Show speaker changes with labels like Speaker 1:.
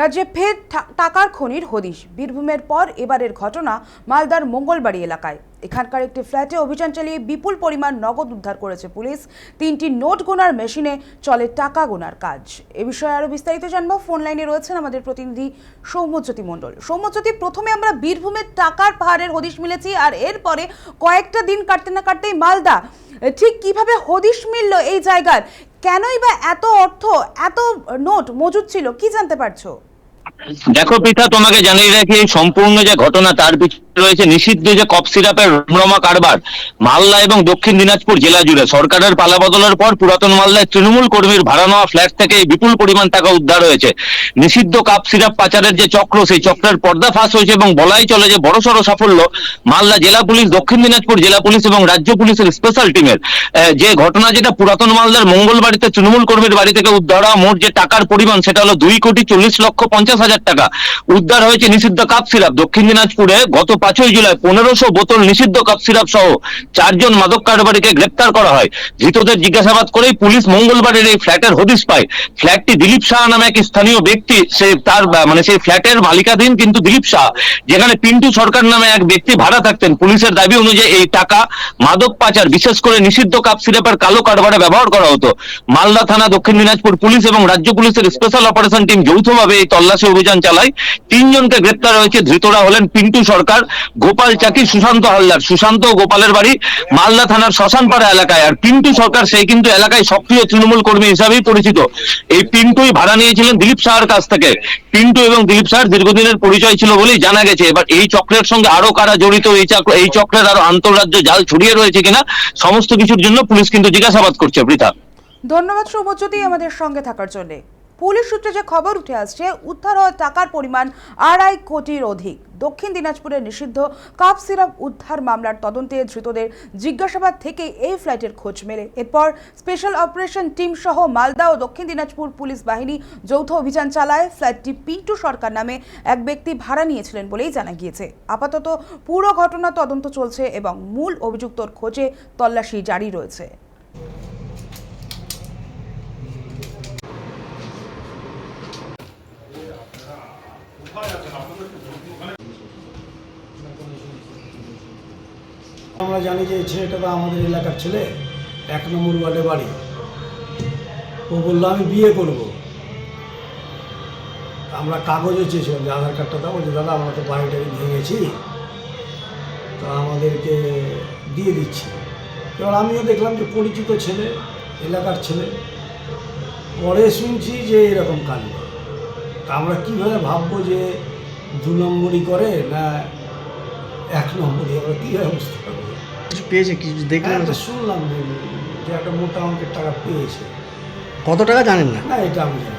Speaker 1: রাজ্যে ফের টাকার খনির হদিশ। বীরভূমের পর এবারের ঘটনা মালদার মঙ্গলবাড়ি এলাকায়। এখানকার একটি ফ্ল্যাটে অভিযান চালিয়ে বিপুল পরিমাণ নগদ উদ্ধার করেছে পুলিশ। 3টি নোট গোনার মেশিনে চলে টাকা গোনার কাজ। এ বিষয়ে আরো বিস্তারিত জানবো। ফোন লাইনে রয়েছেন আমাদের প্রতিনিধি সৌম্যজ্যোতি মণ্ডল। সৌম্যজ্যোতি, প্রথমে আমরা বীরভূমের টাকার পাহাড়ের হদিশ মিলেছি, আর এরপরে কয়েকটা দিন কাটতে না কাটতেই মালদা। ঠিক কিভাবে হদিশ মিলল এই জায়গার? কেনই বা এত অর্থ, এত নোট মজুদ ছিল, কি জানতে পারছো?
Speaker 2: দেখো পৃথা, তোমাকে জানিয়ে রাখি, এই সম্পূর্ণ যে ঘটনা তার পিছনে রয়েছে নিষিদ্ধ যে কফ সিরাপের রমরমা কারবার। মালদা এবং দক্ষিণ দিনাজপুর জেলা জুড়ে সরকারের পালাবদলের পর পুরাতন মালদায় তৃণমূল কর্মীর ভাড়া নেওয়া ফ্ল্যাট থেকে বিপুল পরিমাণ টাকা উদ্ধার হয়েছে। নিষিদ্ধ কাপ সিরাপ পাচারের যে চক্র, সেই চক্রের পর্দাফাঁস হয়েছে এবং বলাই চলে যে বড়সড় সাফল্য মালদা জেলা পুলিশ, দক্ষিণ দিনাজপুর জেলা পুলিশ এবং রাজ্য পুলিশের স্পেশাল টিমের। যে ঘটনা, যেটা পুরাতন মালদার মঙ্গলবাড়িতে তৃণমূল কর্মীর বাড়ি থেকে উদ্ধার হওয়া মোট যে টাকার পরিমাণ, সেটা হলো 2,40,50,000 টাকা। উদ্ধার হয়েছে নিষিদ্ধ কাপ সিরাপ। দক্ষিণ দিনাজপুরে গত 5ই জুলাই 1500 বোতল নিষিদ্ধ কাপ সিরাপ সহ 4 জন মাদক কারবারিকে গ্রেপ্তার করা হয়। ধৃতদের জিজ্ঞাসাবাদ করেই পুলিশ মঙ্গলবারের এই ফ্ল্যাটের হদিশ পায়। ফ্ল্যাটটি দিলীপ শাহ নামে এক স্থানীয় ব্যক্তি, সে তার সেই ফ্ল্যাটের মালিকাধীন কিন্তু দিলীপ শাহ, যেখানে পিন্টু সরকার নামে এক ব্যক্তি ভাড়া থাকতেন। পুলিশের দাবি অনুযায়ী এই টাকা মাদক পাচার, বিশেষ করে নিষিদ্ধ কাপ সিরাপের কালো কারবারে ব্যবহার করা হতো। মালদা থানা, দক্ষিণ দিনাজপুর পুলিশ এবং রাজ্য পুলিশের স্পেশাল অপারেশন টিম যৌথভাবে এই তল্লাশি অভিযান চালায়। 3 জনকে গ্রেপ্তার হয়েছে। ধৃতরা হলেন পিন্টু সরকার, গোপাল চাকি, সুশান্ত হালদার। সুশান্ত ও গোপালের বাড়ি মালদা থানার শ্মশানপাড়া এলাকায়। আর পিন্টু সরকার, সেই কিন্তু এলাকায় সক্রিয় তৃণমূল কর্মী হিসাবেই পরিচিত। এই পিন্টুই ভাড়া নিয়েছিলেন দিলীপ শাহর কাছ থেকে। পিন্টু এবং দিলীপ শাহর দীর্ঘদিনের পরিচয় ছিল বলেই জানা গেছে। এবার এই চক্রের সঙ্গে আরো কারা জড়িত, এই চক্রের আরো আন্তঃরাজ্য জাল ছড়িয়ে রয়েছে কিনা, সমস্ত কিছুর জন্য পুলিশ কিন্তু জিজ্ঞাসাবাদ করছে। পৃথা,
Speaker 1: ধন্যবাদ সৌম্যজ্যোতি আমাদের সঙ্গে থাকার জন্য। পুলিশ সূত্রে যে খবর উঠে আসছে, উদ্ধার হওয়া টাকার পরিমাণ 2.5 কোটির অধিক। দক্ষিণ দিনাজপুরের নিষিদ্ধ কাপ সিরাপ উদ্ধার মামলার তদন্তে ধৃতদের জিজ্ঞাসাবাদ থেকে এই ফ্ল্যাটের খোঁজ মেলে। এরপর স্পেশাল অপারেশন টিম সহ মালদা ও দক্ষিণ দিনাজপুর পুলিশ বাহিনী যৌথ অভিযান চালায়। ফ্ল্যাটটি পিন্টু সরকার নামে এক ব্যক্তি ভাড়া নিয়েছিলেন বলেই জানা গিয়েছে। আপাতত পুরো ঘটনা তদন্ত চলছে এবং মূল অভিযুক্তর খোঁজে তল্লাশি জারি রয়েছে।
Speaker 3: আমরা জানি যে এই ছেলেটা তো আমাদের এলাকার ছেলে, 1 নম্বর ওয়ার্ডে বাড়ি। ও বললো আমি বিয়ে করব। আমরা কাগজও চেয়েছিলাম যে আধার কার্ডটা দাও, যে দাদা আমরা তো বাড়িটাকে ভেঙেছি, তো আমাদেরকে দিয়ে দিচ্ছি। এবার আমিও দেখলাম যে পরিচিত ছেলে, এলাকার ছেলে। পরে শুনছি যে এরকম কাণ্ড। তা আমরা কীভাবে ভাববো যে 2 নম্বরই করে না 1 নম্বরই, আমরা কীভাবে বুঝতে পারবো?
Speaker 4: কিছু পেয়েছে, কিছু দেখলেন?
Speaker 3: তো শুনলাম যে একটা মোটা অঙ্কের টাকা পেয়েছে।
Speaker 4: কত টাকা জানেন না?
Speaker 3: না, এটা আমি জানি।